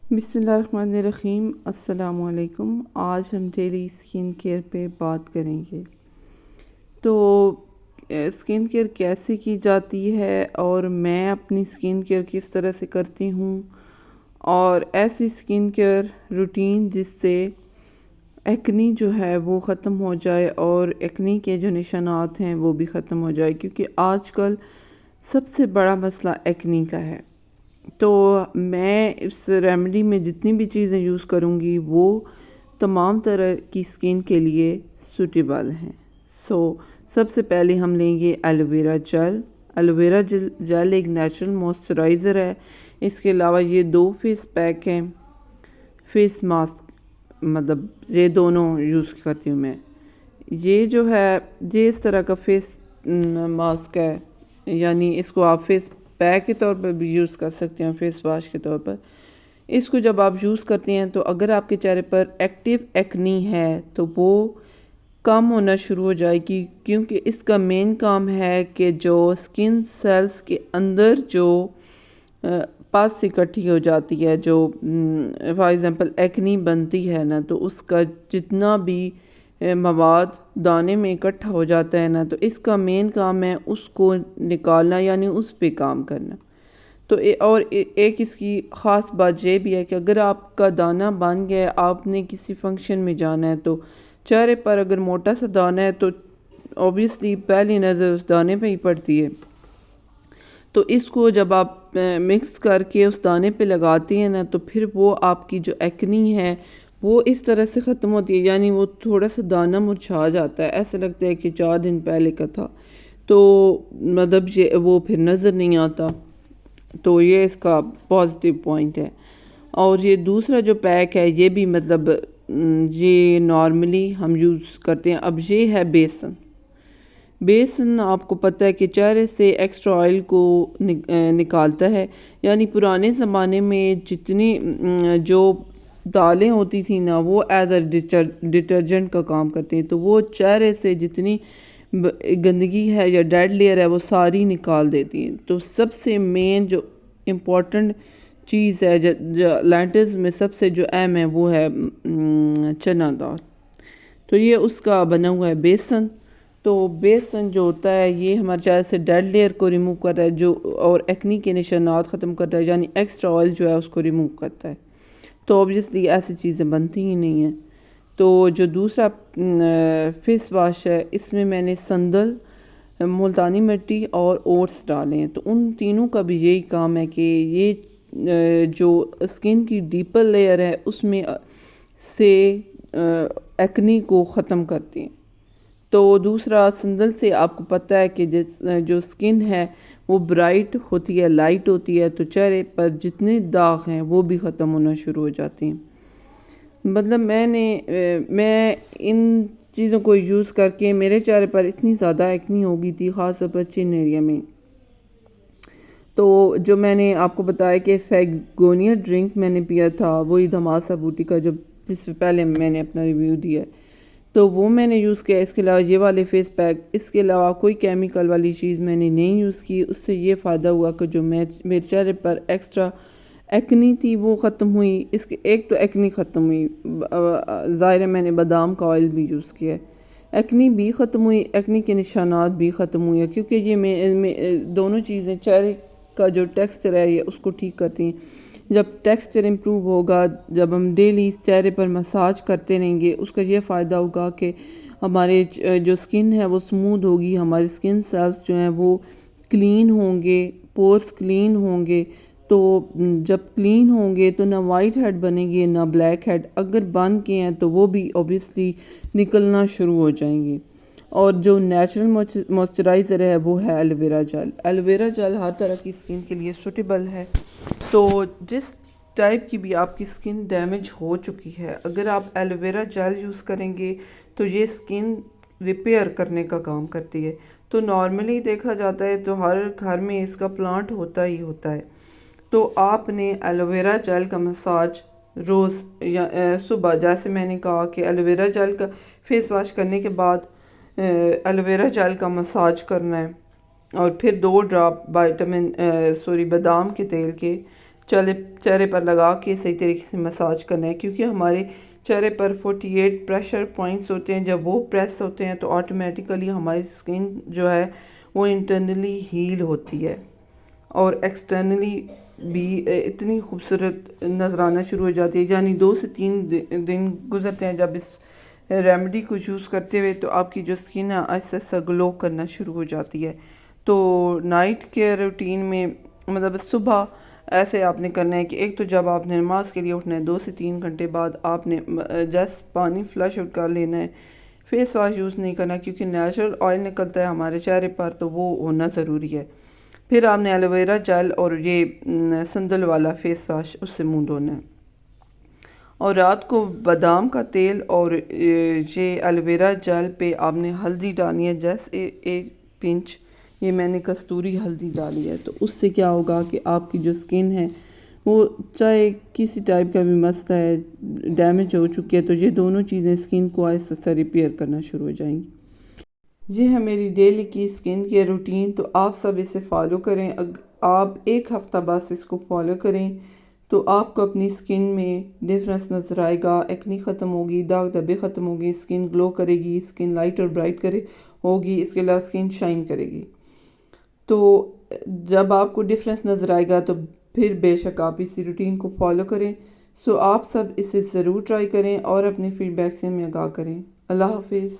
بسم اللہ الرحمن الرحیم۔ السلام علیکم۔ آج ہم ڈیلی اسکن کیئر پہ بات کریں گے۔ تو اسکن کیئر کیسے کی جاتی ہے اور میں اپنی اسکن کیئر کس طرح سے کرتی ہوں، اور ایسی اسکن کیئر روٹین جس سے ایکنی جو ہے وہ ختم ہو جائے اور ایکنی کے جو نشانات ہیں وہ بھی ختم ہو جائے، کیونکہ آج کل سب سے بڑا مسئلہ ایکنی کا ہے۔ تو میں اس ریمیڈی میں جتنی بھی چیزیں یوز کروں گی وہ تمام طرح کی اسکن کے لیے سوٹیبل ہیں۔ سب سے پہلے ہم لیں گے aloe vera gel. Aloe vera gel ایک نیچرل موئسچرائزر ہے۔ اس کے علاوہ یہ 2 فیس پیک ہیں، فیس ماسک، مطلب یہ دونوں یوز کرتی ہوں میں۔ یہ جو ہے یہ اس طرح کا فیس ماسک ہے، یعنی اس کو آپ فیس پیک کے طور پر بھی یوز کر سکتے ہیں، فیس واش کے طور پر۔ اس کو جب آپ یوز کرتے ہیں تو اگر آپ کے چہرے پر ایکٹیو ایکنی ہے تو وہ کم ہونا شروع ہو جائے گی، کیونکہ اس کا مین کام ہے کہ جو سکن سیلز کے اندر جو پاس اکٹھی ہو جاتی ہے، جو فار ایگزامپل ایکنی بنتی ہے نا، تو اس کا جتنا بھی مواد دانے میں اکٹھا ہو جاتا ہے نا، تو اس کا مین کام ہے اس کو نکالنا، یعنی اس پہ کام کرنا۔ تو اور ایک اس کی خاص بات یہ بھی ہے کہ اگر آپ کا دانہ بن گیا، آپ نے کسی فنکشن میں جانا ہے تو چہرے پر اگر موٹا سا دانہ ہے تو اوبیسلی پہلی نظر اس دانے پہ ہی پڑتی ہے۔ تو اس کو جب آپ مکس کر کے اس دانے پہ لگاتی ہیں نا، تو پھر وہ آپ کی جو ایکنی ہے وہ اس طرح سے ختم ہوتی ہے، یعنی وہ تھوڑا سا دانہ مرجھا جاتا ہے، ایسا لگتا ہے کہ 4 دن پہلے کا تھا، تو مطلب وہ پھر نظر نہیں آتا۔ تو یہ اس کا پازیٹیو پوائنٹ ہے۔ اور یہ دوسرا جو پیک ہے یہ بھی مطلب یہ نارملی ہم یوز کرتے ہیں۔ اب یہ ہے بیسن۔ بیسن آپ کو پتہ ہے کہ چہرے سے ایکسٹرا آئل کو نکالتا ہے، یعنی پرانے زمانے میں جتنی جو دالیں ہوتی تھیں نا، وہ ایز اے ڈٹرجنٹ کا کام کرتی ہیں، تو وہ چہرے سے جتنی گندگی ہے یا ڈیڈ لیئر ہے وہ ساری نکال دیتی ہیں۔ تو سب سے مین جو امپورٹنٹ چیز ہے جو لینٹس میں سب سے جو اہم ہے وہ ہے چنا دال۔ تو یہ اس کا بنا ہوا ہے بیسن۔ تو بیسن جو ہوتا ہے یہ ہمارے چہرے سے ڈیڈ لیئر کو ریموو کرتا ہے، اور ایکنی کے نشانات ختم کرتا ہے، یعنی ایکسٹرا آئل جو ہے اس کو ریموو کرتا ہے۔ تو اوبیسلی ایسی چیزیں بنتی ہی نہیں ہیں۔ تو جو دوسرا فیس واش ہے اس میں نے سندل، ملتانی مٹی اور اوٹس ڈالے ہیں۔ تو ان تینوں کا بھی یہی کام ہے کہ یہ جو اسکن کی ڈیپر لیئر ہے اس میں سے ایکنی کو ختم کرتی ہیں۔ تو دوسرا سندل سے آپ کو پتہ ہے کہ جو اسکن ہے وہ برائٹ ہوتی ہے، لائٹ ہوتی ہے، تو چہرے پر جتنے داغ ہیں وہ بھی ختم ہونا شروع ہو جاتے ہیں۔ مطلب میں ان چیزوں کو یوز کر کے میرے چہرے پر اتنی زیادہ ایکنی ہو گئی تھی، خاص طور پر چن ایریا میں۔ تو جو میں نے آپ کو بتایا کہ فیگونیا ڈرنک میں نے پیا تھا، وہی دھماسا بوٹی کا، جس سے پہلے میں نے اپنا ریویو دیا ہے، تو وہ میں نے یوز کیا۔ اس کے علاوہ یہ والے فیس پیک، اس کے علاوہ کوئی کیمیکل والی چیز میں نے نہیں یوز کی۔ اس سے یہ فائدہ ہوا کہ جو میرے چہرے پر ایکسٹرا ایکنی تھی وہ ختم ہوئی۔ ایک تو ایکنی ختم ہوئی، ظاہر ہے میں نے بادام کا آئل بھی یوز کیا ہے، ایکنی بھی ختم ہوئی، ایکنی کے نشانات بھی ختم ہوئے، کیونکہ یہ دونوں چیزیں چہرے کا جو ٹیکسچر ہے یہ اس کو ٹھیک کرتی ہیں۔ جب ٹیکسچر امپروو ہوگا، جب ہم ڈیلی چہرے پر مساج کرتے رہیں گے، اس کا یہ فائدہ ہوگا کہ ہمارے جو سکن ہے وہ سموتھ ہوگی، ہمارے سکن سیلز جو ہیں وہ کلین ہوں گے، پورس کلین ہوں گے۔ تو جب کلین ہوں گے تو نہ وائٹ ہیڈ بنے گے نہ بلیک ہیڈ، اگر بن کے ہیں تو وہ بھی اوبیسلی نکلنا شروع ہو جائیں گے۔ اور جو نیچرل موئسچرائزر ہے وہ ہے aloe vera gel. Aloe vera gel ہر طرح کی سکن کے لیے سوٹیبل ہے۔ تو جس ٹائپ کی بھی آپ کی سکن ڈیمیج ہو چکی ہے، اگر آپ ایلو ویرا جیل یوز کریں گے تو یہ سکن ریپیئر کرنے کا کام کرتی ہے۔ تو نارملی دیکھا جاتا ہے تو ہر گھر میں اس کا پلانٹ ہوتا ہی ہوتا ہے۔ تو آپ نے ایلو ویرا جیل کا مساج روز یا صبح، جیسے میں نے کہا کہ ایلو ویرا جیل کا فیس واش کرنے کے بعد ایلو ویرا جیل کا مساج کرنا ہے، اور پھر 2 ڈراپ بادام کے تیل کے چہرے پر لگا کے صحیح طریقے سے مساج کرنا ہے، کیونکہ ہمارے چہرے پر 48 پریشر پوائنٹس ہوتے ہیں. جب وہ پریس ہوتے ہیں تو آٹومیٹیکلی ہماری سکن جو ہے وہ انٹرنلی ہیل ہوتی ہے اور ایکسٹرنلی بھی اتنی خوبصورت نظر آنا شروع ہو جاتی ہے. یعنی 2 سے 3 دن گزرتے ہیں جب اس ریمیڈی کو یوز کرتے ہوئے تو آپ کی جو سکن ہے آہستہ آہستہ گلو کرنا شروع ہو جاتی ہے. تو نائٹ کیئر روٹین میں مطلب صبح ایسے آپ نے کرنا ہے کہ ایک تو جب آپ نے نماز کے لیے اٹھنا ہے 2 سے 3 گھنٹے بعد آپ نے جسٹ پانی فلش آؤٹ کر لینا ہے. فیس واش یوز نہیں کرنا کیونکہ نیچرل آئل نکلتا ہے ہمارے چہرے پر تو وہ ہونا ضروری ہے. پھر آپ نے ایلو ویرا جیل اور یہ سندل والا فیس واش اس سے منہ دھونا ہے. اور رات کو بادام کا تیل اور یہ ایلو ویرا جیل پہ آپ نے ہلدی ڈالنی ہے، جیسے ایک پنچ یہ میں نے کستوری ہلدی ڈالی ہے. تو اس سے کیا ہوگا کہ آپ کی جو سکن ہے وہ چاہے کسی ٹائپ کا بھی مسئلہ ہے ڈیمیج ہو چکی ہے تو یہ دونوں چیزیں سکن کو آہستہ آہستہ ریپیئر کرنا شروع ہو جائیں گی. یہ ہے میری ڈیلی کی سکن کیئر روٹین. تو آپ سب اسے فالو کریں. آپ ایک ہفتہ بس اس کو فالو کریں تو آپ کو اپنی سکن میں ڈفرنس نظر آئے گا. ایکنی ختم ہوگی، داغ دھبے ختم ہوگی، سکن گلو کرے گی، سکن لائٹ اور برائٹ ہوگی، اس کے علاوہ سکن شائن کرے گی. تو جب آپ کو ڈفرنس نظر آئے گا تو پھر بے شک آپ اسی روٹین کو فالو کریں. سو آپ سب اسے ضرور ٹرائی کریں اور اپنی فیڈ بیک سے ہمیں آگاہ کریں. اللہ حافظ.